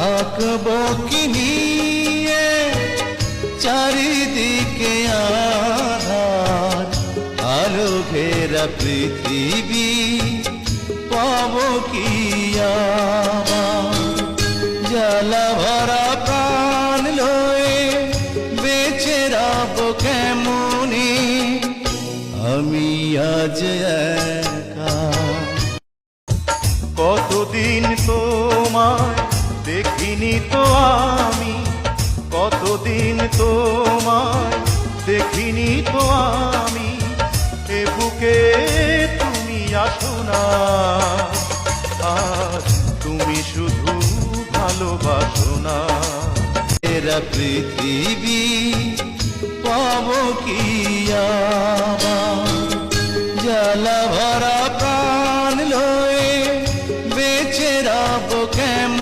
থাকবো কি নিয়ে চারিদিকে আধার, আলো ঘেরা পৃথিবী পাবো কি আবার? জ্বালা ভরা প্রাণ লয়ে বেঁচে রাখবো কেমনে আমি আজ একা। কতদিন তোমায় দেখিনি তো আমি, কতদিন তোমায় দেখিনি তো আমি, এ বুকে তুমি আসো না, আজ তুমি শুধু ভালোবাসো না। এরা পৃথিবী পাবো কি আবার?